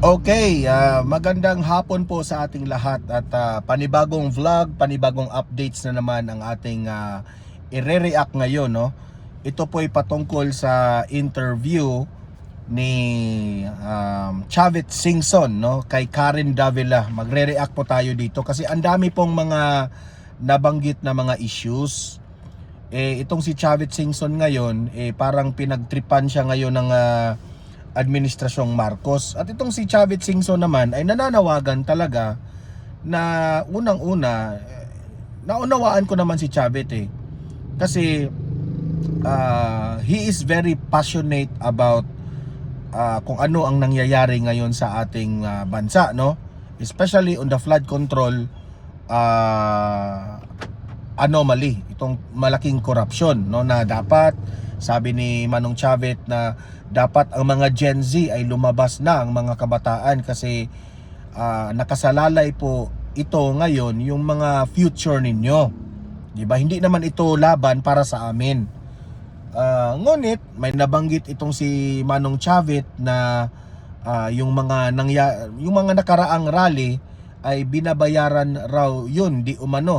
Okay, magandang hapon po sa ating lahat at panibagong vlog, panibagong updates na naman ang ating ire-react ngayon, no? Ito po ay patungkol sa interview ni Chavit Singson, no, kay Karen Davila. Magre-react po tayo dito kasi ang dami pong mga nabanggit na mga issues. Itong si Chavit Singson ngayon, parang pinagtripan siya ngayon ng Administrasyong Marcos. At itong si Chavit Singson naman ay nananawagan talaga na unang-una, naunawaan ko naman si Chavit kasi he is very passionate about kung ano ang nangyayari ngayon sa ating bansa, no? Especially on the flood control anomaly, itong malaking korupsyon, no, na dapat, sabi ni Manong Chavit, na dapat ang mga Gen Z ay lumabas na, ang mga kabataan, kasi nakasalalay po ito ngayon yung mga future ninyo, di ba? Hindi naman ito laban para sa amin. Ngunit may nabanggit itong si Manong Chavit na yung mga nakaraang rally ay binabayaran raw yun, di umano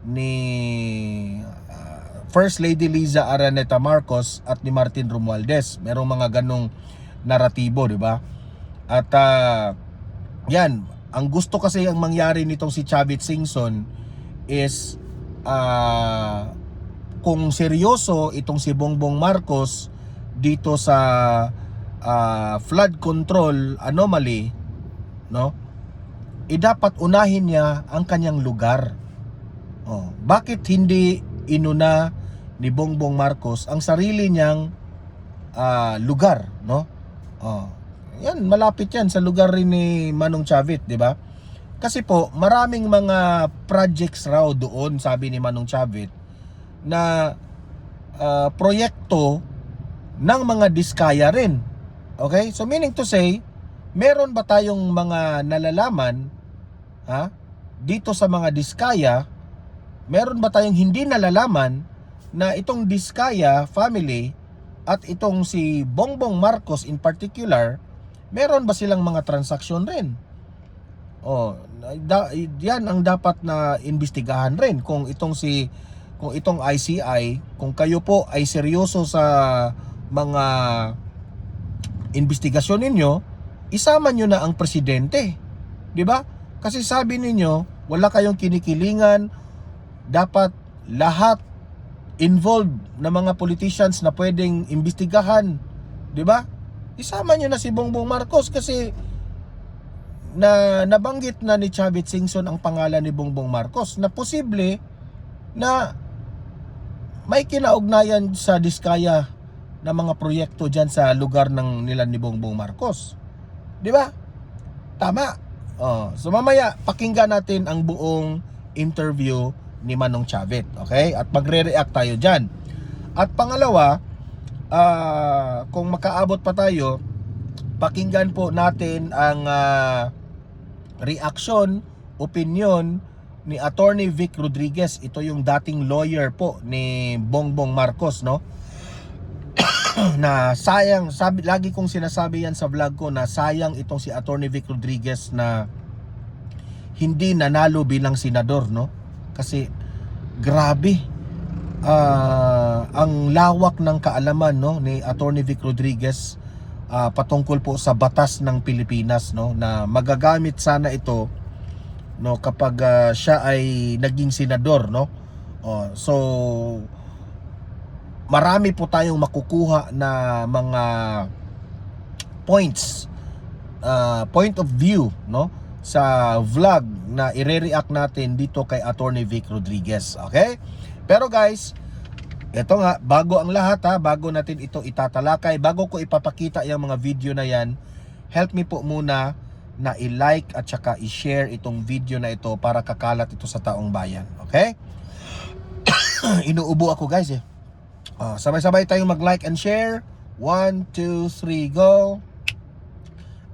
ni First Lady Liza Araneta Marcos at ni Martin Romualdez. Merong mga ganong naratibo, di ba? At yan, ang gusto kasi ang mangyari nitong si Chavit Singson is kung seryoso itong si Bongbong Marcos dito sa flood control anomaly, no? Dapat unahin niya ang kanyang lugar. Bakit hindi inuna ni Bongbong Marcos ang sarili niyang lugar, no? Yan, malapit yan sa lugar rin ni Manong Chavit, di ba? Kasi po, maraming mga projects raw doon, sabi ni Manong Chavit, na proyekto ng mga diskaya rin. Okay? So meaning to say, meron ba tayong mga nalalaman dito sa mga diskaya? Meron ba tayong hindi nalalaman na itong Diskaya family at itong si Bongbong Marcos in particular, meron ba silang mga transaksyon rin? Yan ang dapat na imbestigahan rin kung itong ICI, kung kayo po ay seryoso sa mga investigasyon ninyo, isama nyo na ang presidente, di ba? Kasi sabi ninyo, wala kayong kinikilingan, dapat lahat involved na mga politicians na pwedeng imbestigahan, di ba? Isama nyo na si Bongbong Marcos kasi nabanggit na ni Chavit Singson ang pangalan ni Bongbong Marcos na posible na may kinaugnayan sa diskaya na mga proyekto dyan sa lugar ng nila ni Bongbong Marcos. Di ba? Tama. So mamaya pakinggan natin ang buong interview ni Manong Chavit, okay? At magre-react tayo dyan. At pangalawa, kung makaabot pa tayo, pakinggan po natin ang reaksyon, opinion ni Attorney Vic Rodriguez. Ito yung dating lawyer po ni Bongbong Marcos, no? Na sayang, lagi kong sinasabi yan sa vlog ko, na sayang itong si Attorney Vic Rodriguez na hindi nanalo bilang senador, no? Kasi grabe ang lawak ng kaalaman, no, ni Attorney Vic Rodriguez patungkol po sa batas ng Pilipinas, no, na magagamit sana ito, no, kapag siya ay naging senador, no. So marami po tayong makukuha na mga points, point of view, no, sa vlog na ire-react natin dito kay Attorney Vic Rodriguez, okay? Pero guys, ito nga, bago ang lahat bago natin ito itatalakay, bago ko ipapakita yung mga video na yan, help me po muna na i-like at saka i-share itong video na ito para kakalat ito sa taong bayan, okay? Inuubo ako guys sabay-sabay tayong mag-like and share. 1, 2, 3, go.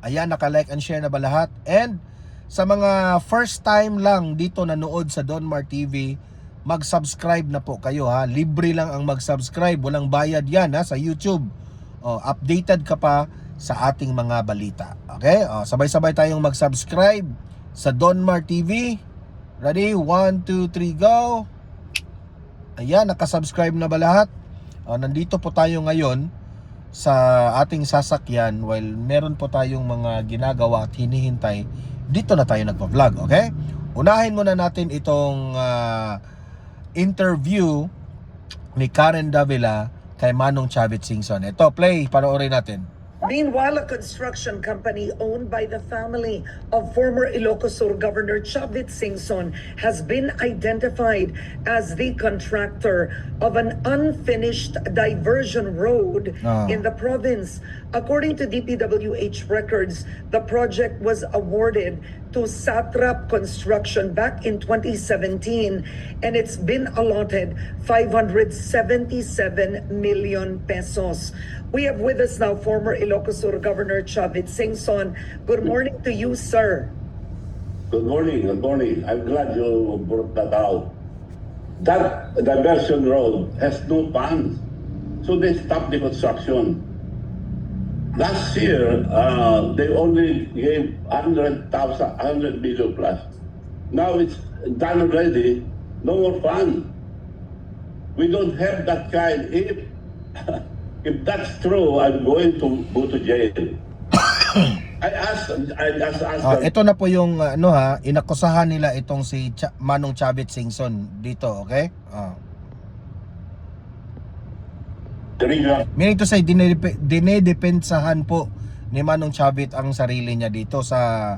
Ayan, naka-like and share na ba lahat? And sa mga first time lang dito nanood sa Donmar TV, mag-subscribe na po kayo Libre lang ang mag-subscribe, walang bayad yan sa YouTube. Updated ka pa sa ating mga balita. Okay? Sabay-sabay tayong mag-subscribe sa Donmar TV. Ready? 1, 2, 3, go! Ayan, nakasubscribe na ba lahat? Nandito po tayo ngayon sa ating sasakyan while meron po tayong mga ginagawa at hinihintay. Dito na tayo nagpa-vlog, okay? Unahin muna natin itong interview ni Karen Davila kay Manong Chavit Singson. Ito, play, panoorin natin. Meanwhile, a construction company owned by the family of former Ilocos Sur Governor Chavit Singson has been identified as the contractor of an unfinished diversion road in the province. According to DPWH records, the project was awarded to Satrap Construction back in 2017, and it's been allotted 577 million pesos. We have with us now former Ilocos Sur Governor Chavit Singson. Good morning to you, sir. Good morning, good morning. I'm glad you brought that out. That diversion road has no funds, so they stopped the construction. Last year, they only gave 100 million plus. Now it's done already, no more funds. We don't have that kind. If that's true, I'm going to go to jail. I asked ito na po yung inakusahan nila itong si Manong Chavit Singson dito, okay? Meaning to say, dinedepensahan po ni Manong Chavit ang sarili niya dito sa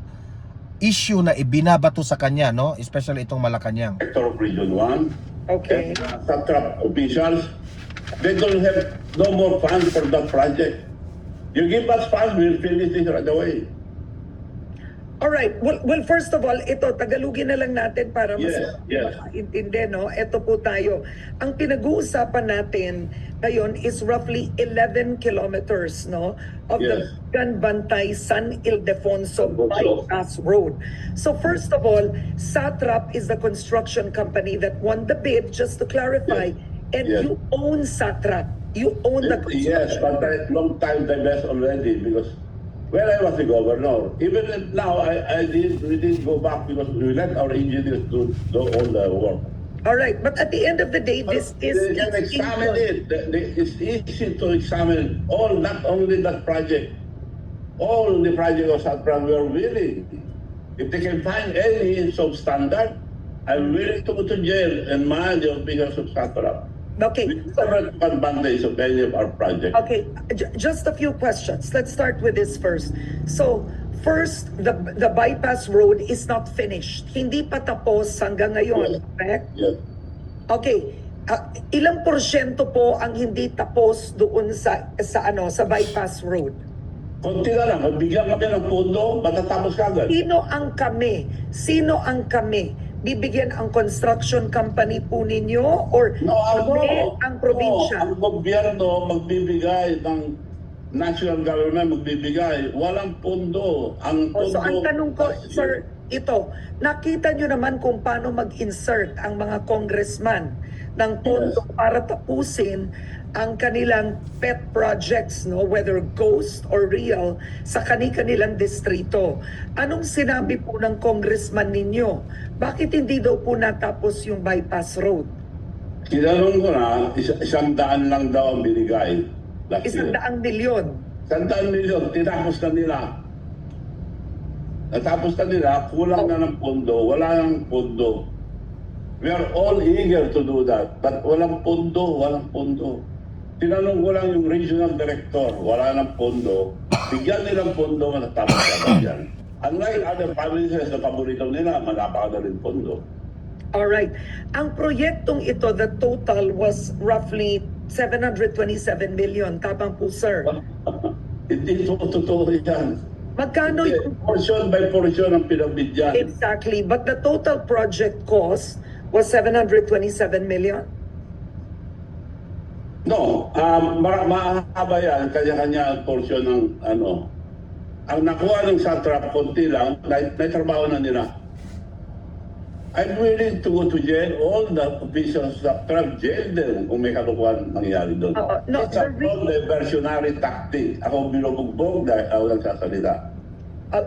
issue na ibinabato sa kanya, no? Especially itong Malacanang. Director of Region 1, Okay. and Satrap officials, they don't have no more funds for that project. You give us funds, we'll finish this right away. All right. Well, first of all, ito, Tagalogin na lang natin para mas Yes. intindi, no? Ito po tayo. Ang pinag-uusapan natin ngayon is roughly 11 kilometers, no? Of the Ganbantay San Ildefonso Bypass Road. So first of all, Satrap is the construction company that won the bid, just to clarify. And you own Satrap. You own the construction. Yes, but a long time divest already because when I was the governor, even now we didn't go back because we let our engineers do all the work. All right, but at the end of the day, this is They can examine it. It's easy to examine all, not only that project, all the project of Satrap. We are willing. If they can find any substandard, I'm willing to go to jail and manage the officials of Satrap. Okay. We never took advantage of any of our projects. Okay, just a few questions. Let's start with this first. So, first, the bypass road is not finished. Hindi pa tapos hanggang ngayon, correct? Yes. Okay. Ilang porsyento po ang hindi tapos doon sa bypass road? Konti na lang, magbigyan kami ng pondo, matatapos kagad. Sino ang kami? Sino ang kami? Bibigyan ang construction company po ninyo or ang probinsya? Ang gobyerno magbibigay ng national government magbibigay. Walang pondo. Ang pondo. So ang tanong ko, sir, ito, nakita nyo naman kung paano mag-insert ang mga congressman ng pondo para tapusin ang kanilang pet projects, no, whether ghost or real, sa kanilang distrito. Anong sinabi po ng congressman ninyo? Bakit hindi daw po natapos yung bypass road? Tinanong ko na, 100 lang daw ang binigay. 100 milyon. 100 milyon, tinapos na nila. Natapos na nila, kulang na ng pondo, wala nang pondo. We are all eager to do that, but walang pondo, walang pondo. Tinanong ko lang yung regional director, wala nang pondo. Bigyan nilang pondo, matatapos agad yan. Unlike other provinces na paborito nila, malapakadaling pondo. Alright. Ang proyektong ito, the total was roughly 727 million. Tama po, sir. Hindi totoo yan. Magkano yung... Portion by portion ang pinabidyan. Exactly. But the total project cost was 727 million? No, mahaba yan, kanya-kanya ang portion ng ano. Ang nakuha ng Satrap, konti lang, may trabaho na nila. I'm willing to go to jail. All the officials sa Trump jail din kung may kalukuhan nangyayari doon. No, It's a diversionary tactic. Ako binubugbog dahil ako nagsasalita.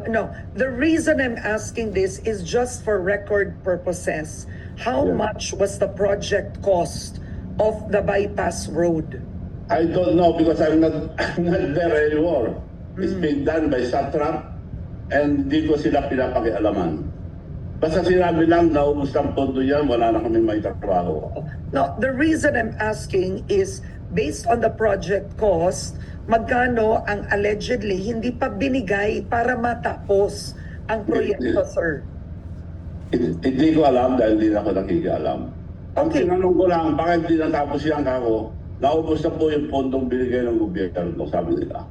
No, the reason I'm asking this is just for record purposes. How Yeah. much was the project cost of the bypass road? I don't know because I'm not there anymore. It's been done by Satrap and hindi ko sila pinapakialaman. Basta sinabi lang, naubos ang pondo yan, wala na kami may trabaho. No, the reason I'm asking is based on the project cost, magkano ang allegedly hindi pa binigay para matapos ang proyekto, sir? Hindi ko alam dahil hindi na ako nakikialam. Ang Okay. tinanong ko lang, bakit hindi natapos yan kako? Naubos na po yung pondong binigay ng gobyerno, sabi nila.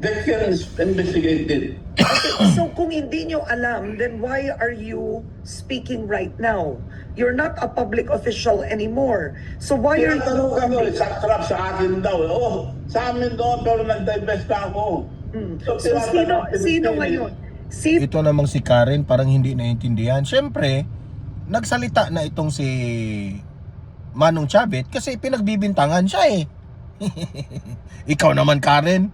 They can investigate it. Okay, so kung hindi nyo alam, then why are you speaking right now? You're not a public official anymore. So why are Tinatanong ka you... mo, Satrap sa akin daw. Oh, sa amin doon, pero nag-divest na ako. So tinatanong, sino ngayon? Si Ito namang si Karen parang hindi naiintindihan. Siyempre, nagsalita na itong si Manong Chavit kasi pinagbibintangan siya eh. Ikaw naman, Karen.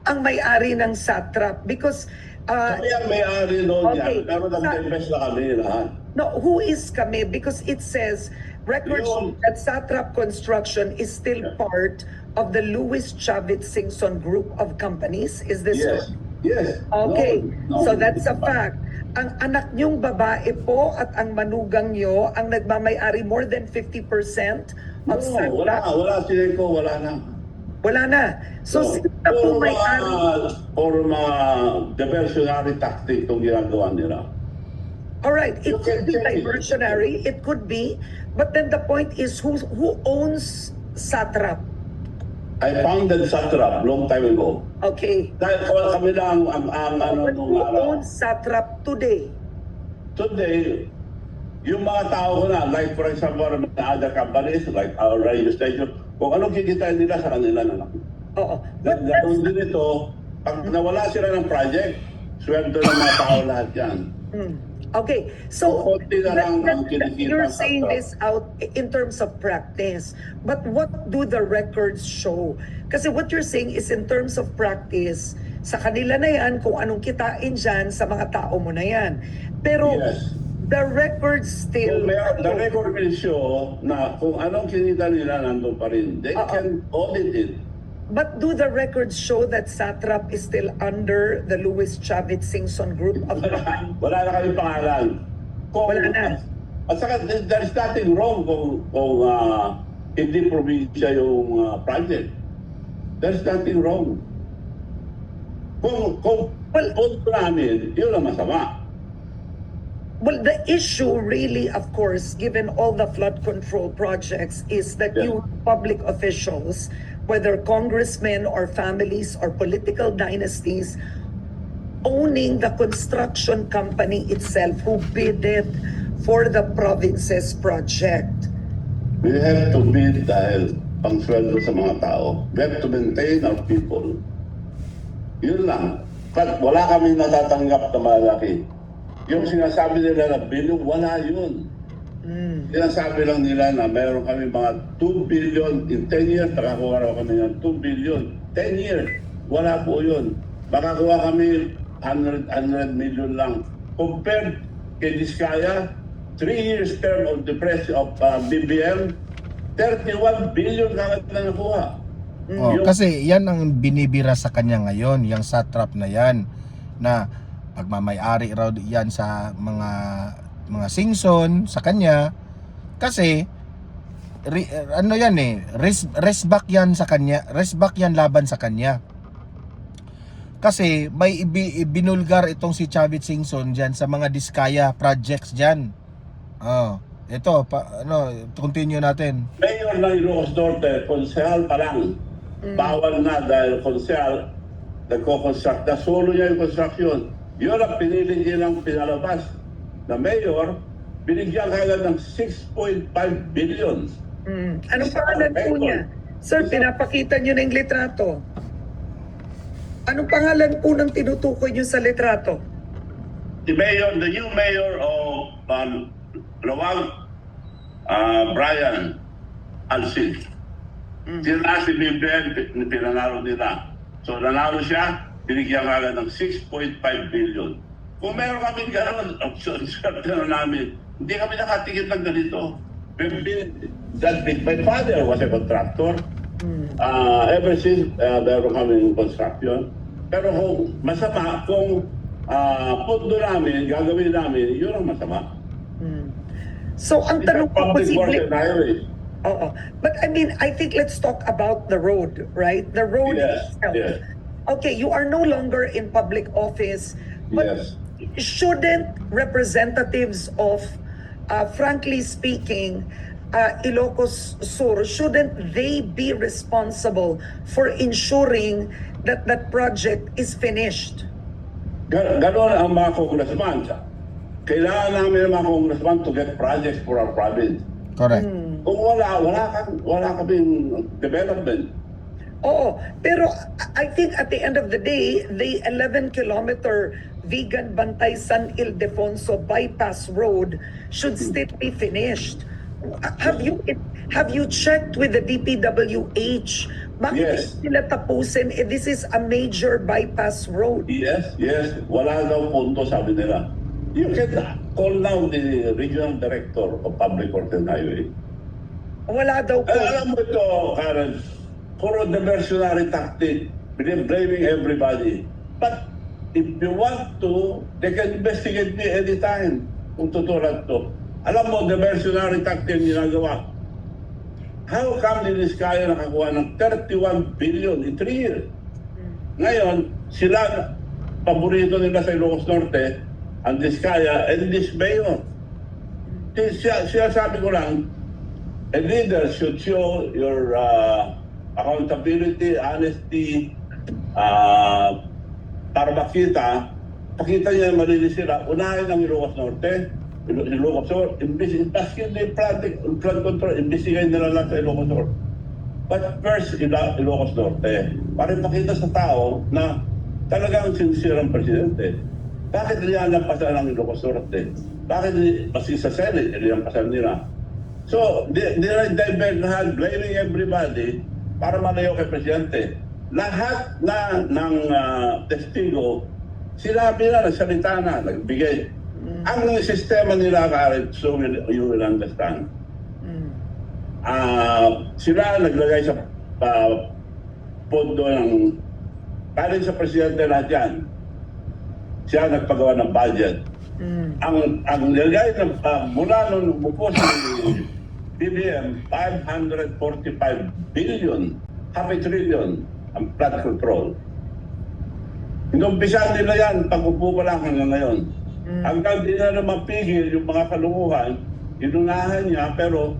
ang may-ari ng Satrap because Kami ang may-ari noon Okay. yan, pero nag-divest na kami lahat. no, who is kami? Because it says records Yun. that Satrap Construction is still part of the Louis Chavit Singson group of companies. Is this Yes. Yes. okay? No, So no, that's a hindi pa. fact. Ang anak niyong babae po at ang manugang niyo ang nagmamay-ari more than 50% No, of wala, Satrap. wala sila ko, wala na. Wala na. So No, sino na po may-ari? or mga diversionary tactic itong ginagawa nila. All right, it You could can be check it. diversionary, it could be, but then the point is who owns Satrap? I founded Satrap long time ago. Okay. Dahil kami lang ang ano But nung who araw. owns Satrap today? Today, yung mga tao ko na, like for example, mga other companies, like our radio station, kung anong kikitain nila sa kanila na lang. Oo. But Gagawin din ito, pag nawala sila ng project, sweldo ng mga tao lahat yan. okay, so Konti na lang ang kinikita you're sa saying Satrap. this out in terms of practice, but what do the records show? Kasi what you're saying is in terms of practice, sa kanila na yan, kung anong kitain dyan, sa mga tao mo na yan. Pero Yes. the records still... The record will show na kung anong kinita nila nandun pa rin. They can audit it. But do the records show that Satrap is still under the Louis Chavit Singson group of Wala na kami pangalan. Wala na. At saka, there is nothing wrong kung hindi probinsya yung project. There is nothing wrong. Kung Well- punto namin, yun ang masama. Well, the issue really, of course, given all the flood control projects, is that Yeah. you public officials, whether congressmen or families or political dynasties, owning the construction company itself who bidded for the province's project. We have to bid dahil pang sweldo sa mga tao. We have to maintain our people. Yun lang. But wala kami natatanggap na malaki. Yung sinasabi nila na billion, wala yun. Sinasabi lang nila na meron kami mga 2 billion in 10 years, nakakuha raw kami ng 2 billion. 10 years, wala po yun. Makakuha kami 100 million lang. Compared kay Diskaya, 3 years term of the press of BBM, 31 billion kagad na nakuha. Oh, Yung- kasi yan ang binibira sa kanya ngayon, yung Satrap na yan, na pagmamay-ari raw yan sa mga Singson sa kanya kasi ano yan eh, rest back yan sa kanya, rest back yan laban sa kanya. Kasi may binulgar itong si Chavit Singson diyan sa mga Diskaya projects diyan. Oh, ito continue natin. Mayor ng Ilocos Norte, konsehal pa lang. Bawal na dahil konsehal nagko-construct na solo niya yung construction. Yun ang pinili nilang pinalabas na mayor, binigyan kagad ng 6.5 billion. Anong pangalan po niya? Sir, pinapakita niyo na yung litrato. Anong pangalan po ng tinutukoy niyo sa litrato? The mayor, the new mayor of Lawag, Brian Alcid. Sila si BBM, pinanalo nila. So nanalo siya, binigyan ka ng 6.5 billion. Kung meron kami gano'n, swerte na namin, hindi kami nakatigil ng ganito. My father was a contractor. Ever since, meron kami construction. Pero kung masama, kung pundo namin, gagawin namin, yun ang masama. So, ang tanong ko, Public works posible... and highways. Oo. But I mean, I think let's talk about the road, right? The road Yes, itself. yes. Okay, you are no longer in public office, but Yes. shouldn't representatives of, frankly speaking, Ilocos Sur, shouldn't they be responsible for ensuring that that project is finished? Ganon ang mga congressman. Kailangan namin ang mga congressman to get projects for our province. Correct. Kung wala kaming development. Oo, pero I think at the end of the day, the 11-kilometer Vegan Bantay San Ildefonso bypass road should still be finished. Have you checked with the DPWH? Bakit Yes. hindi nila tapusin? This is a major bypass road. Yes. Wala daw punto, sabi nila. You can call now the regional director of public works and highway. Wala daw po. Alam mo ito, Karen, puro diversionary tactic, blaming everybody. But if you want to, they can investigate me anytime kung tutulad to. Alam mo, diversionary tactic yung ginagawa. How come this kaya nakakuha ng 31 billion in 3 years? Ngayon, sila, paborito nila sa Ilocos Norte, ang Diskaya and this mayor. Siya sabi ko lang, a leader should show your accountability, honesty, para pakita niya yung malinis sila. Unahin ang Ilocos Norte, Ilocos Sur, basket na yung flood control, imbisigayin nila lang sa Ilocos Sur. But first, Ilocos Norte, para ipakita sa tao na talagang sincere ang presidente. Bakit niya napasan ang Ilocos Norte? Bakit maski sa Senate, nilampasan nila? So, divert lahat, blaming everybody para malayo kay Presidente. Lahat ng testigo, sinabi na, nagsalita na, nagbigay. Ang sistema nila, Karen, so you will understand. Sila naglagay sa pondo ng galing sa Presidente lahat yan. Siya nagpagawa ng budget. Ang nilagay ng mula nung umupo si BBM, 545 billion, half a trillion ang flood control. Inumpisahan nila yan, pag-upo pa lang hanggang ngayon. Hanggang di na mapigil yung mga kalunguhan, inunahan niya, pero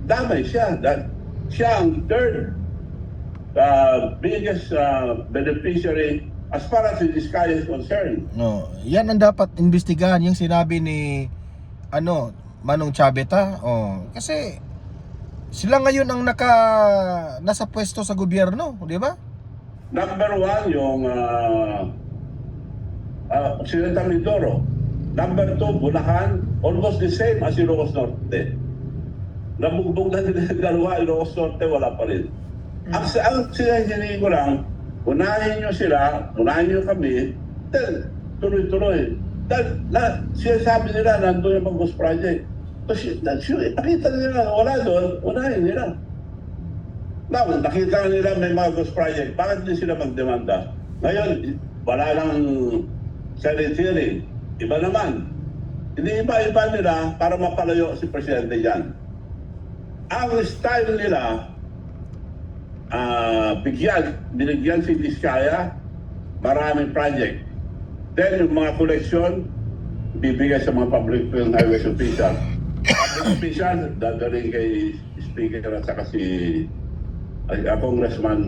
damay siya. Siya ang third biggest beneficiary as far as the sky is concerned. No, yan ang dapat imbestigahan yung sinabi ni Manong Chaveta. Kasi sila ngayon ang nasa pwesto sa gobyerno, di ba? Number one, yung Occidental Mindoro. Number two, Bulacan, almost the same as Ilocos Norte. Nabugbog na nila yung dalawa, Ilocos Norte, wala pa rin. Ang sinahihingi ko lang, unahin nyo sila, unahin nyo kami, then tuloy-tuloy. Sinasabi nila, nandun yung Ghost Project. Nakita nila, wala doon, unahin nila. Now, nakita nila may mga Ghost Project, bakit hindi sila magdemanda? Ngayon, wala lang Senate hearing. Iba naman. Hindi iba-iba nila para mapalayo si Presidente dyan. Ang style nila, binigyan si Diskaya, maraming project. Then yung mga collection, bibigay sa mga public and highways official. Public official, dadaling kay Speaker at saka si Congressman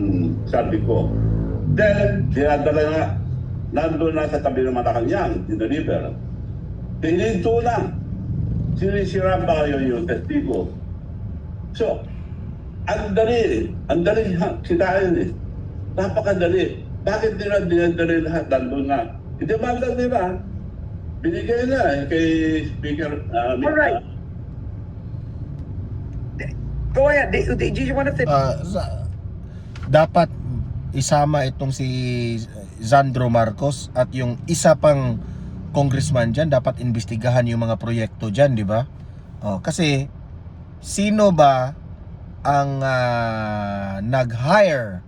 Saldico. Then, dinadala na, nandun na sa tabi ng Malacanang, dinaliver. Tininto na. Sinisira pa kayo yung testigo. So, ang dali sitaan eh. Napakadali. Bakit nila dinadali lahat? Nandun na. Idemanda nila. Binigay na kay Speaker. Alright. Go ahead. Do you want to finish? Dapat isama itong si Sandro Marcos at yung isa pang congressman dyan, dapat imbestigahan yung mga proyekto dyan, di ba? Kasi sino ba ang nag-hire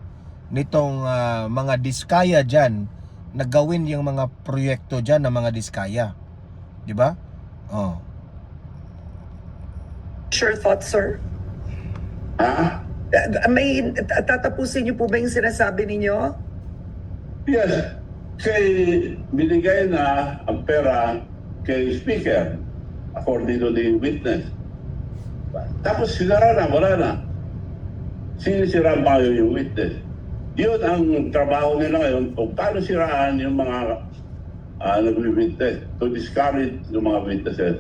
nitong mga diskaya dyan na gawin yung mga proyekto dyan ng mga diskaya, di ba? Sure thoughts, sir. Ha? May tatapusin niyo po ba yung sinasabi ninyo? Yes. Kay binigay na ang pera kay Speaker according to the witness. Tapos sinara na, wala na. Sinisira ba yung witness? Yun ang trabaho nila ngayon kung paano siraan yung mga nag-witness to discourage yung mga witnesses.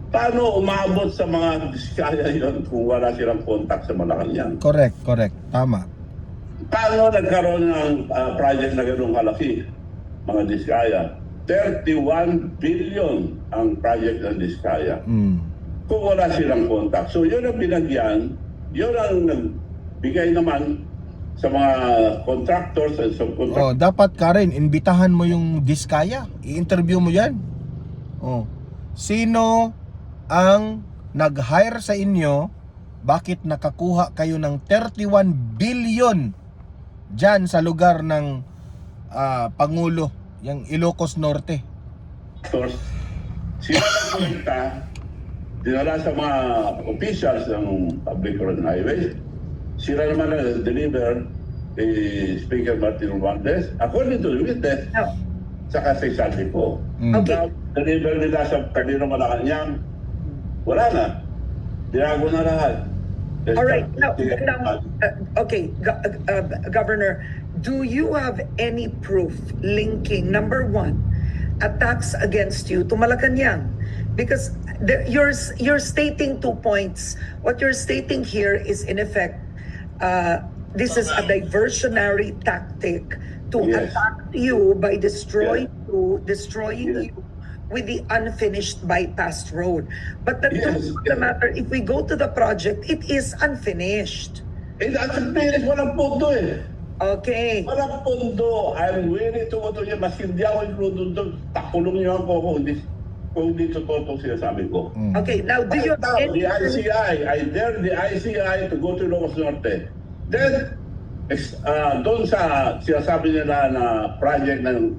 Paano umabot sa mga diskaya yun kung wala silang contact sa Malacanang? Correct. Tama. Paano nagkaroon ng project na gano'ng kalaki, mga diskaya? 31 billion ang project ng diskaya. Kung wala silang contact. So yun ang binagyan, yun ang nagbigay naman sa mga contractors and subcontractors. Dapat Karen, imbitahan mo yung diskaya. I-interview mo yan. Sino ang nag-hire sa inyo? Bakit nakakuha kayo ng 31 billion dyan sa lugar ng Pangulo, yung Ilocos Norte? Sila nagpunta, dinala sa mga officials ng Public Road and Highways. Sila naman na-deliver kay Speaker Martin Romualdez according to the witness. No. Saka sa sabi ko. Okay. Deliver nila sa kanino Malacanang, wala na. Dinago na lahat. All right. Now, okay, Governor, do you have any proof linking, number one, attacks against you to Malacanang? Because you're stating 2 points. What you're stating here is, in effect, this is a diversionary tactic to Yes. attack you by destroying you with the unfinished bypass road. But the truth of the matter, if we go to the project, it is unfinished. At sa pilis, walang pundo eh. Okay. Walang pundo. I'm willing to go to you. Mas hindi ako included doon. Takulong niyo ako kung hindi totoo itong sinasabi ko. Okay, now do you Now, the ICI, I dare the ICI to go to Ilocos Norte. Then, doon sa sinasabi nila na project ng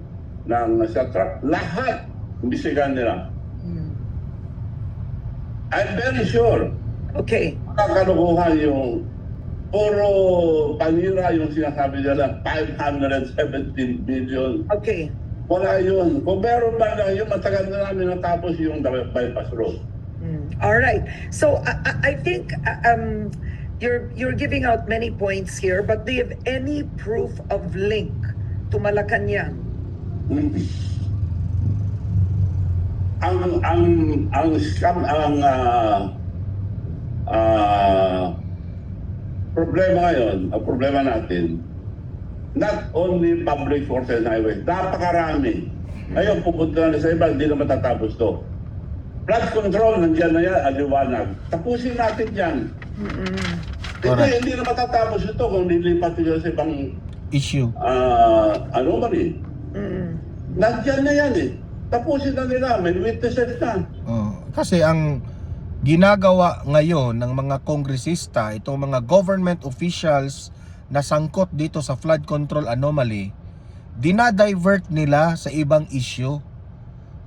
sa truck, lahat imbisigan nila. I'm very sure. Okay. Makakalukuhan yung puro panira yung sinasabi nila, 517 billion. Okay. Wala yun. Kung meron ba lang yun, matagal na namin natapos yung bypass road. All right. So I think you're giving out many points here, but do you have any proof of link to Malacanang? Ang scam, problema ngayon, ang problema natin, not only public forces and highways, napakarami. Ngayon, pupunta na sa iba, hindi na matatapos to. Flood control, nandiyan na yan, aliwanag. Tapusin natin yan. Hindi na matatapos ito kung nilipat nyo sa ibang Issue. anomaly. Nandiyan na yan eh. Tapusin na nila, may witnesses na. Kasi ang ginagawa ngayon ng mga kongresista, itong mga government officials na sangkot dito sa flood control anomaly, dinadivert nila sa ibang issue.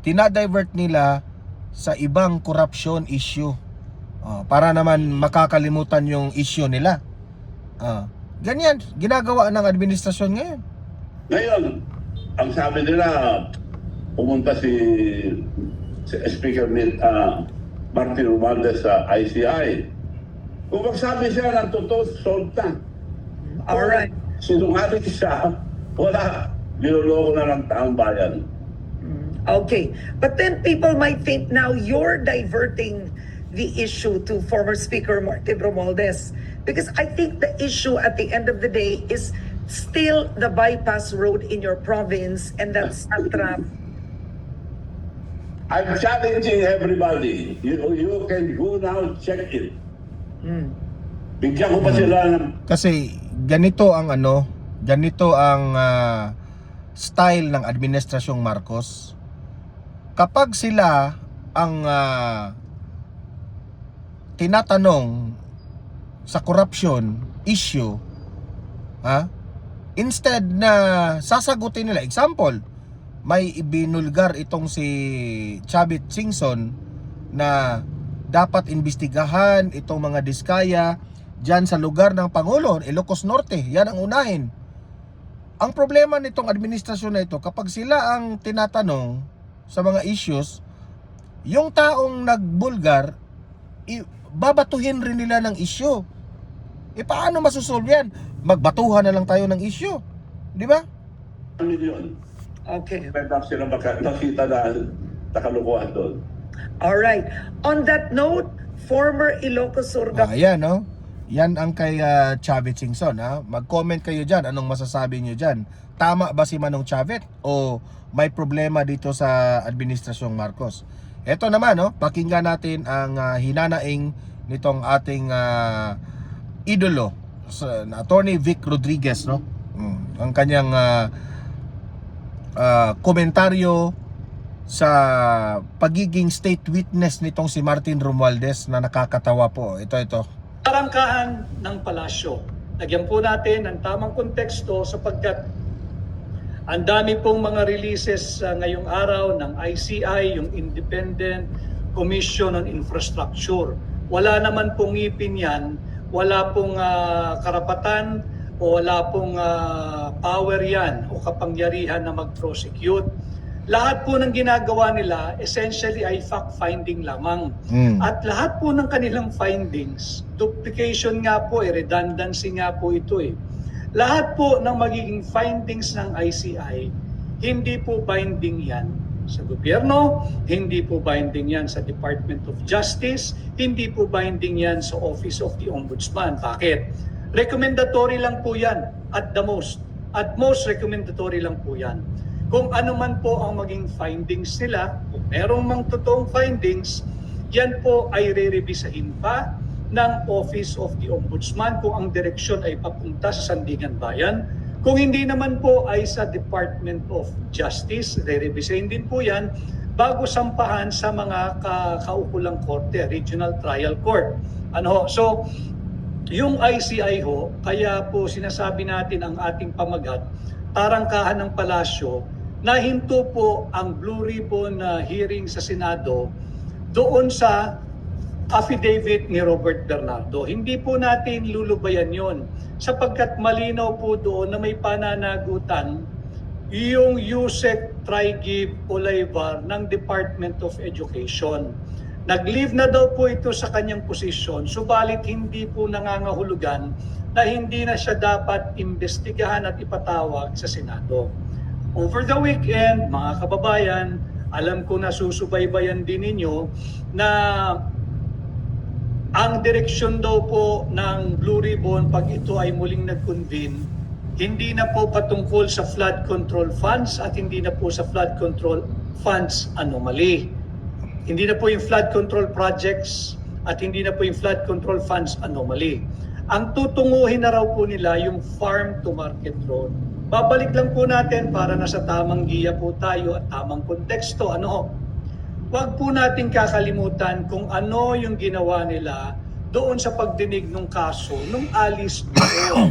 Dinadivert nila sa ibang corruption issue. Para naman makakalimutan yung issue nila. Ganyan, ginagawa ng administrasyon ngayon. Ngayon, ang sabi nila, pumunta si Speaker Martin Romualdez sa ICI. Kung magsabi siya ng totoo, solved na. Alright. Sinungaling siya, wala. Niloloko na ng taong bayan. Okay. But then people might think now you're diverting the issue to former Speaker Martin Romualdez. Because I think the issue at the end of the day is still the bypass road in your province, and that's a trap. I'm challenging everybody. You can go now check it. Bigyan ko pa sila ng Kasi ganito ang style ng administrasyong Marcos. Kapag sila ang tinatanong sa corruption issue, instead na sasagutin nila, example, may ibinulgar itong si Chavit Singson na dapat imbestigahan itong mga diskaya dyan sa lugar ng Pangulo, Ilocos Norte. Yan ang unahin. Ang problema nitong administrasyon na ito, kapag sila ang tinatanong sa mga issues, yung taong nagbulgar, babatuhin rin nila ng issue. Paano masusolve yan? Magbatuhan na lang tayo ng issue. Di ba? milyon. Okay. Pwede sila nakita na kalukuhan doon. All right. On that note, former Ilocos Sur Ayan, no? Yan ang kay Chavit Singson, ha? Mag-comment kayo dyan. Anong masasabi nyo dyan? Tama ba si Manong Chavit? O may problema dito sa Administrasyong Marcos? Ito naman, no? Pakinggan natin ang hinanaing nitong ating idolo, Attorney Vic Rodriguez, no? Ang kanyang komentaryo sa pagiging state witness nitong si Martin Romualdez na nakakatawa po. Ito. Tarangkahan ng palasyo. Lagyan po natin ang tamang konteksto sapagkat ang dami pong mga releases ngayong araw ng ICI, yung Independent Commission on Infrastructure. Wala naman pong ngipin yan, wala pong karapatan o wala pong power yan o kapangyarihan na mag-prosecute. Lahat po ng ginagawa nila essentially ay fact-finding lamang. At lahat po ng kanilang findings, duplication nga po, redundancy nga po ito . Lahat po ng magiging findings ng ICI, hindi po binding yan sa gobyerno, hindi po binding yan sa Department of Justice, hindi po binding yan sa Office of the Ombudsman. Bakit? Recommendatory lang po yan at the most. At most recommendatory lang po yan. Kung ano man po ang maging findings nila, kung merong mang totoong findings, yan po ay re-revisahin pa ng Office of the Ombudsman kung ang direksyon ay papunta sa Sandigan Bayan. Kung hindi naman po ay sa Department of Justice, re-revisahin din po yan bago sampahan sa mga kaukulang korte, Regional Trial Court. So, yung ICI ho, kaya po sinasabi natin ang ating pamagat, tarangkahan ng palasyo, na hinto po ang Blue Ribbon hearing sa Senado doon sa affidavit ni Robert Bernardo. Hindi po natin lulubayan yon sapagkat malinaw po doon na may pananagutan yung Yusek Trigib Olayvar ng Department of Education. Nag-leave na daw po ito sa kanyang posisyon, subalit hindi po nangangahulugan na hindi na siya dapat imbestigahan at ipatawag sa Senado. Over the weekend, mga kababayan, alam ko na susubaybayan din ninyo na ang direksyon daw po ng Blue Ribbon pag ito ay muling nag-convene, hindi na po patungkol sa flood control funds at hindi na po sa flood control funds anomaly. Hindi na po yung flood control projects at hindi na po yung flood control funds anomaly. Ang tutunguhin na raw po nila yung farm to market road. Babalik lang po natin para nasa tamang giya po tayo at tamang konteksto. Huwag po natin kakalimutan kung ano yung ginawa nila doon sa pagdinig ng kaso nung Alice Go,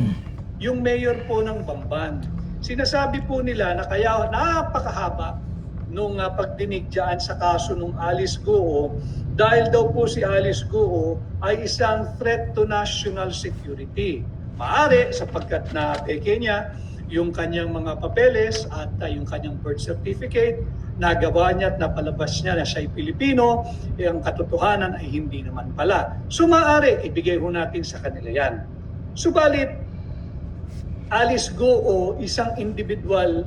yung mayor po ng Bamban. Sinasabi po nila na kaya napakahaba nung pagdinig dyan sa kaso nung Alice Go dahil daw po si Alice Go ay isang threat to national security. Maaari sapagkat na peke niya yung kanyang mga papeles at yung kanyang birth certificate, nagawa niya at napalabas niya na siya'y Pilipino, ang katotohanan ay hindi naman pala. So maaari, ibigay ho natin sa kanila yan. Subalit, Alice Go isang individual,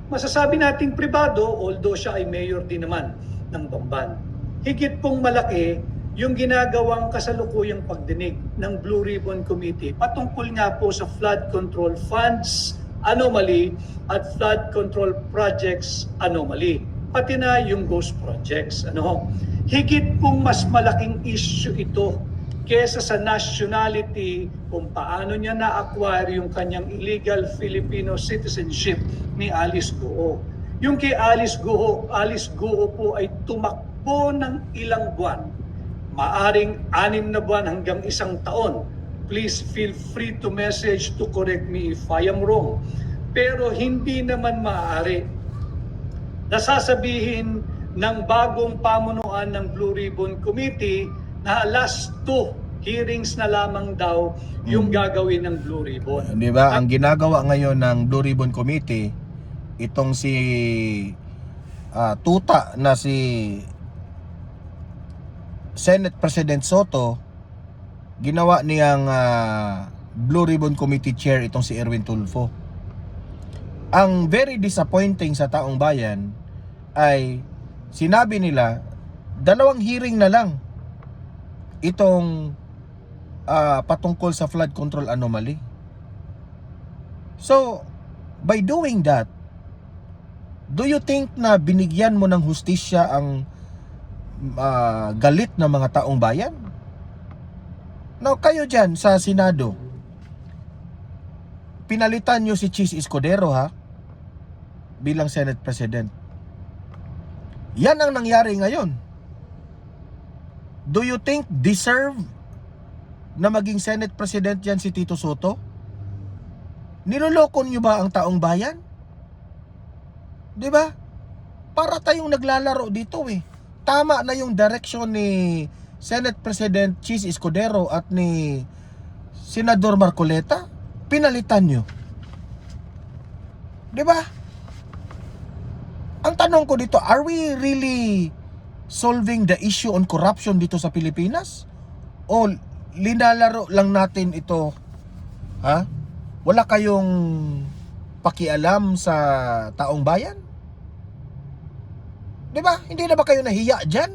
masasabi nating pribado, although siya ay mayor din naman ng Bamban. Higit pong malaki yung ginagawang kasalukuyang pagdinig ng Blue Ribbon Committee patungkol nga po sa flood control funds anomaly at flood control projects anomaly. pati na yung ghost projects. Higit pong mas malaking issue ito kesa sa nationality, kung paano niya na-acquire yung kanyang illegal Filipino citizenship ni Alice Guo. Yung kay Alice Guo po ay tumakbo ng ilang buwan, maaring 6 na buwan hanggang 1 taon. Please feel free to message to correct me if I am wrong. Pero hindi naman maaari na sasabihin ng bagong pamunuan ng Blue Ribbon Committee na last 2 hearings na lamang daw yung gagawin ng Blue Ribbon. Di ba? Ang ginagawa ngayon ng Blue Ribbon Committee, itong si tuta na si Senate President Soto, ginawa niyang Blue Ribbon Committee Chair itong si Erwin Tulfo. Ang very disappointing sa taong bayan ay sinabi nila 2 hearing na lang itong patungkol sa flood control anomaly. So, by doing that, do you think na binigyan mo ng hustisya ang galit ng mga taong bayan? Now, kayo dyan sa Senado, pinalitan nyo si Chis Escudero bilang Senate President. Yan ang nangyari ngayon. Do you think deserve na maging Senate President yan si Tito Soto? Niloloko nyo ba ang taong bayan? Di ba? Para tayong naglalaro dito Tama na yung direction ni Senate President Chis Escudero at ni Senador Marcoleta. Pinalitan nyo. Di ba? Ang tanong ko dito, are we really solving the issue on corruption dito sa Pilipinas? O linalaro lang natin ito? Wala kayong pakialam sa taong bayan? Di ba? Hindi na ba kayo nahiya dyan?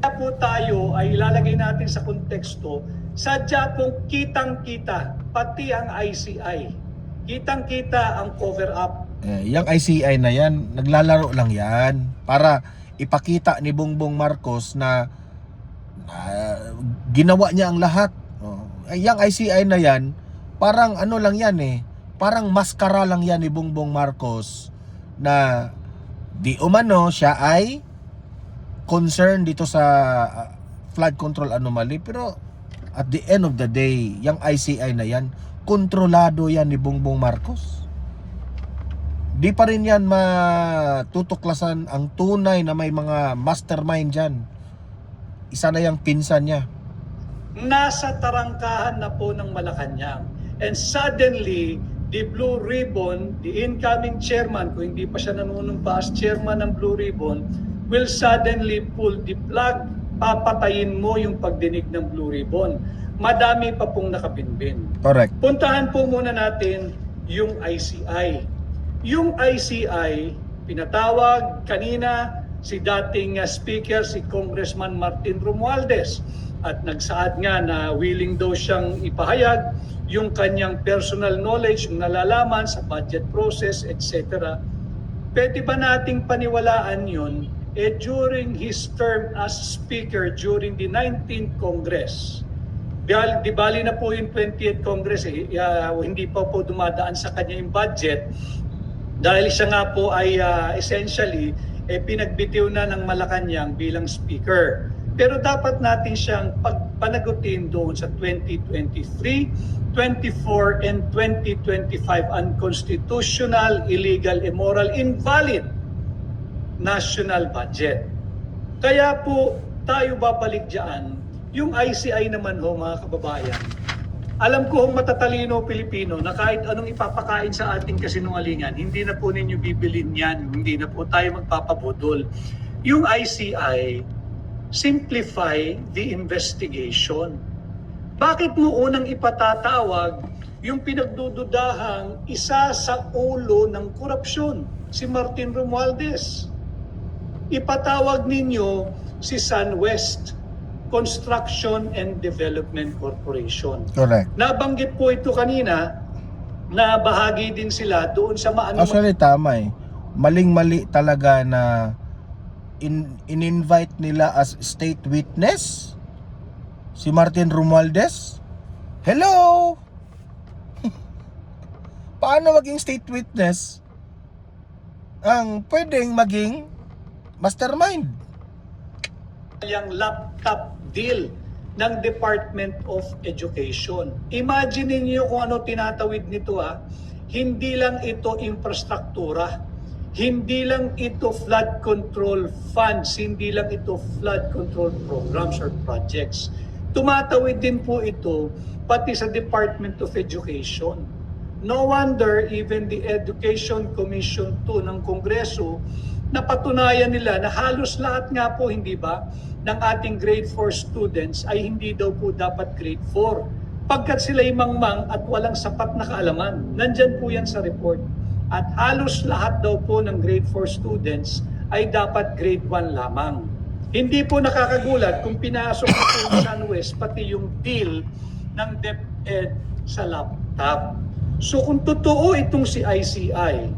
Kaya po tayo ay ilalagay natin sa konteksto, sadya pong kitang-kita, pati ang ICI. Kitang-kita ang cover-up. Yung ICI na yan, naglalaro lang yan para ipakita ni Bongbong Marcos na ginawa niya ang lahat. Yung ICI na yan, parang ano lang yan parang maskara lang yan ni Bongbong Marcos na di umano siya ay concerned dito sa flood control anomaly, pero at the end of the day, yung ICI na yan, kontrolado yan ni Bongbong Marcos. Di pa rin yan matutuklasan ang tunay na may mga mastermind dyan. Isa na yung pinsan niya. Nasa tarangkahan na po ng Malacanang. And suddenly, the Blue Ribbon, the incoming chairman, kung hindi pa siya nanunumpa as chairman ng Blue Ribbon, will suddenly pull the plug. Papatayin mo yung pagdinig ng Blue Ribbon. Madami pa pong nakabinbin. Correct. Puntahan po muna natin yung ICI. Yung ICI, pinatawag kanina si dating speaker, si Congressman Martin Romualdez. At nagsaad nga na willing daw siyang ipahayag yung kanyang personal knowledge, yung nalalaman sa budget process, etc. Pwede ba nating paniwalaan yun? During his term as speaker during the 19th Congress, di bali na po yung 20th Congress, hindi pa po dumadaan sa kanya yung budget dahil siya nga po ay essentially pinagbitiw na ng Malacanang bilang speaker. Pero dapat natin siyang panagutin doon sa 2023, 24, and 2025 unconstitutional, illegal, immoral, invalid national budget. Kaya po tayo babalik dyan. Yung ICI naman mga kababayan, alam ko matatalino Pilipino na kahit anong ipapakain sa ating kasinungalingan, hindi na po ninyo bibilin yan, hindi na po tayo magpapabudol. Yung ICI, simplify the investigation. Bakit mo unang ipatatawag yung pinagdududahang isa sa ulo ng korupsyon, si Martin Romualdez? Ipatawag ninyo si SunWest Construction and Development Corporation. Correct. Nabanggit po ito kanina na bahagi din sila doon sa Actually, tama maling-mali talaga na in-invite nila as state witness si Martin Romualdez. Hello! Paano maging state witness ang pwedeng maging mastermind? Yung laptop deal ng Department of Education. Imagine niyo kung ano tinatawid nito Hindi lang ito infrastruktura, hindi lang ito flood control funds, hindi lang ito flood control programs or projects. Tumatawid din po ito pati sa Department of Education. No wonder even the Education Commission 2 ng Kongreso napatunayan nila na halos lahat nga po, hindi ba, ng ating grade 4 students ay hindi daw po dapat grade 4. Pagkat sila'y mangmang at walang sapat na kaalaman. Nandyan po yan sa report. At halos lahat daw po ng grade 4 students ay dapat grade 1 lamang. Hindi po nakakagulat kung pinasok po ng SunWest pati yung deal ng DepEd sa laptop. So kung totoo itong si ICI,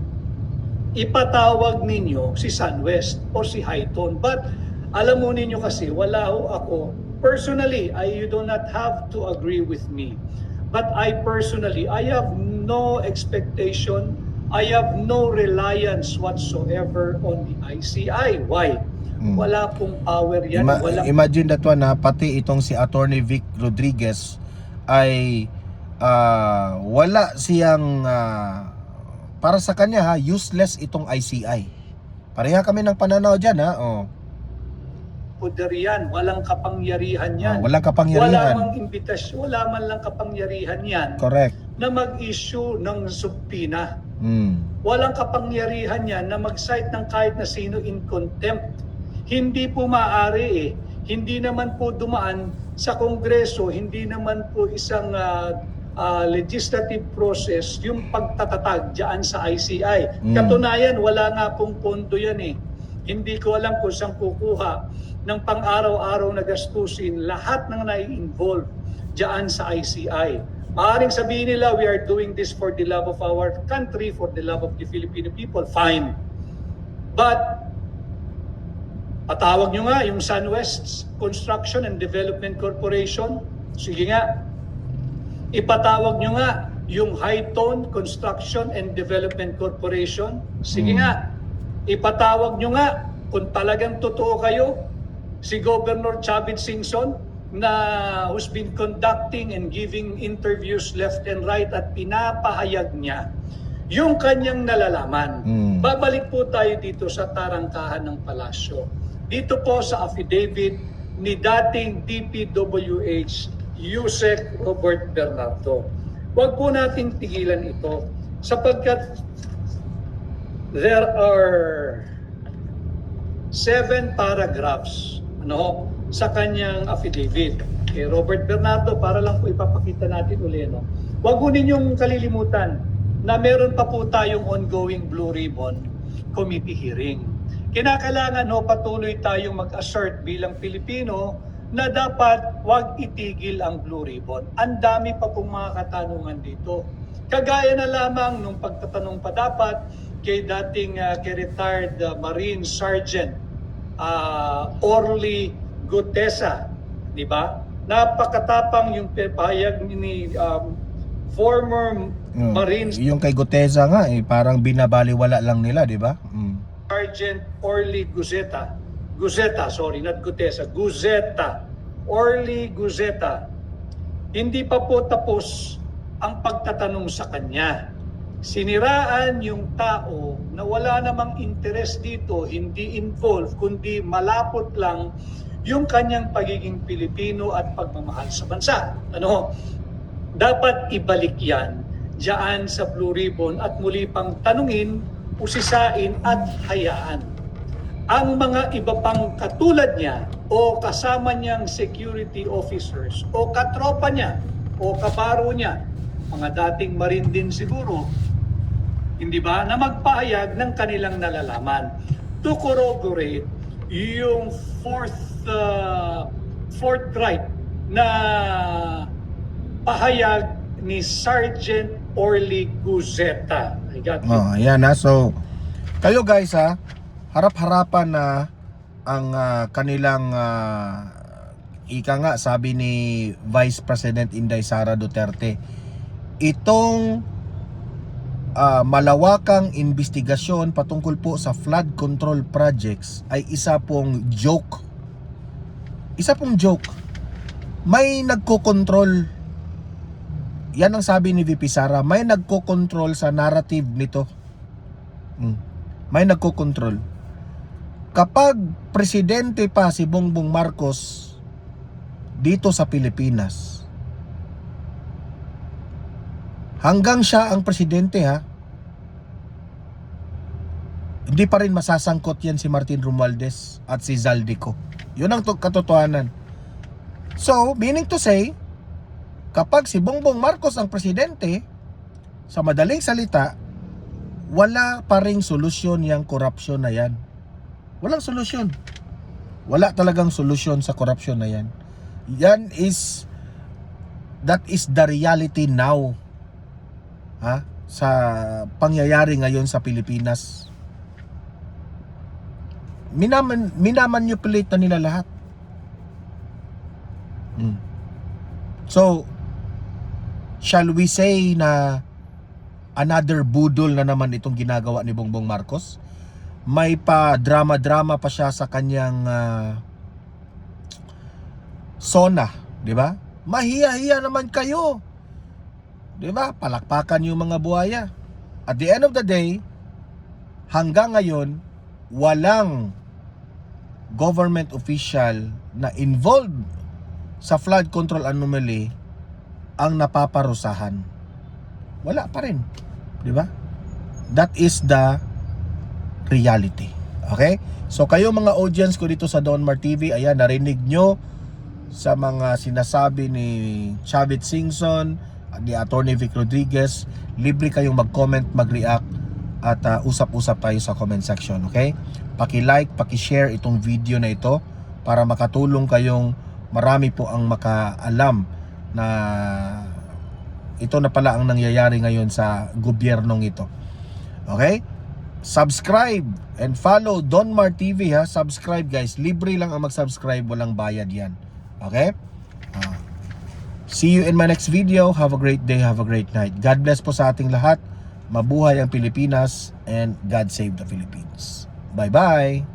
ipatawag ninyo si SunWest o si Highton. But alam mo ninyo kasi, wala ho ako. Personally, you do not have to agree with me. But I personally, I have no expectation, I have no reliance whatsoever on the ICI. Why? Wala pong power yan. Imagine that one pati itong si Attorney Vic Rodriguez ay wala siyang para sa kanya useless itong ICI. Pareha kami ng pananaw dyan Poder yan, walang kapangyarihan yan. Walang kapangyarihan. Wala mang imbitasyon, wala man lang kapangyarihan yan. Correct. Na mag-issue ng subpoena. Mm. Walang kapangyarihan yan na mag-cite ng kahit na sino in contempt. Hindi po maaari Hindi naman po dumaan sa Kongreso, hindi naman po isang legislative process yung pagtatatag dyan sa ICI. Katunayan, wala nga pong pondo yan Hindi ko alam kung saan kukuha ng pang-araw-araw na gastusin lahat ng nai-involve dyan sa ICI. Maaaring sabihin nila, we are doing this for the love of our country, for the love of the Filipino people. Fine. But, patawag nyo nga yung SunWest Construction and Development Corporation. Sige nga. Ipatawag nyo nga yung Highton Construction and Development Corporation. Sige nga. Ipatawag nyo nga kung talagang totoo kayo, si Governor Chavit Singson na who's been conducting and giving interviews left and right at pinapahayag niya yung kanyang nalalaman. Babalik po tayo dito sa tarangkahan ng palasyo. Dito po sa affidavit ni dating DPWH Yusek Robert Bernardo. Huwag po nating tigilan ito sapagkat there are 7 paragraphs sa kanyang affidavit. Kay Robert Bernardo, para lang po ipapakita natin uli. Huwag po ninyong kalilimutan na meron pa po tayong ongoing Blue Ribbon Committee hearing. Kinakailangan patuloy tayong mag-assert bilang Pilipino na dapat wag itigil ang Blue Ribbon. Ang dami pa pong mga katanungan dito. Kagaya na lamang nung pagtatanong pa dapat kay dating retired Marine Sergeant Orly Gutesa, di ba? Napakatapang yung pahayag ni former Marine yung kay Gutesa nga parang binabaliwala lang nila, di ba? Sergeant Orly Guzeta. Guzeta, sorry, not Gutesa. Guzeta. Orly Guzeta. Hindi pa po tapos ang pagtatanong sa kanya. Siniraan yung tao na wala namang interest dito, hindi involved, kundi malapot lang yung kanyang pagiging Pilipino at pagmamahal sa bansa. Dapat ibalik yan diyan sa Blue Ribbon at muli pang tanungin, usisain at hayaan. Ang mga iba pang katulad niya o kasama niyang security officers o katropa niya o kabaro niya, mga dating Marine din siguro, hindi ba, na magpahayag ng kanilang nalalaman to corroborate yung forthright na pahayag ni Sergeant Orly Guzeta. Ayan So Kayo guys ha, harap-harapan na ang kanilang ika nga sabi ni Vice President Inday Sara Duterte, itong malawakang investigasyon patungkol po sa flood control projects ay isa pong joke. Isa pong joke. May nagko-control. Yan ang sabi ni VP Sara, may nagko-control sa narrative nito. May nagko-control. Kapag presidente pa si Bongbong Marcos dito sa Pilipinas, hanggang siya ang presidente ha, hindi pa rin masasangkot yan si Martin Romualdez at si Zaldico. Yun ang katotohanan. So, meaning to say, kapag si Bongbong Marcos ang presidente, sa madaling salita, wala pa ring solusyon yung korupsyon na yan. Walang solusyon. Wala talagang solusyon sa korupsyon na yan. That is the reality now. Sa pangyayari ngayon sa Pilipinas. Minamanipulate na nila lahat. So, shall we say na another budol na naman itong ginagawa ni Bongbong Marcos? May pa drama-drama pa siya sa kanyang SONA, di ba? Mahiya-hiya naman kayo. Di ba? Palakpakan yung mga buhaya. At the end of the day, hanggang ngayon, walang government official na involved sa flood control anomaly ang napaparusahan. Wala pa rin. Di ba? That is the reality. Okay? So kayo mga audience ko dito sa Donmar TV, ayan, narinig nyo sa mga sinasabi ni Chavit Singson, ni Attorney Vic Rodriguez. Libre kayong mag-comment, mag-react at usap-usap tayo sa comment section. Okay? Paki-like, paki-share itong video na ito para makatulong kayong marami po ang makaalam na ito na pala ang nangyayari ngayon sa gobyernong ito. Okay? Subscribe and follow Donmar TV ha. Subscribe guys. Libre lang ang mag-subscribe. Walang bayad yan. Okay? See you in my next video. Have a great day. Have a great night. God bless po sa ating lahat. Mabuhay ang Pilipinas and God save the Philippines. Bye-bye.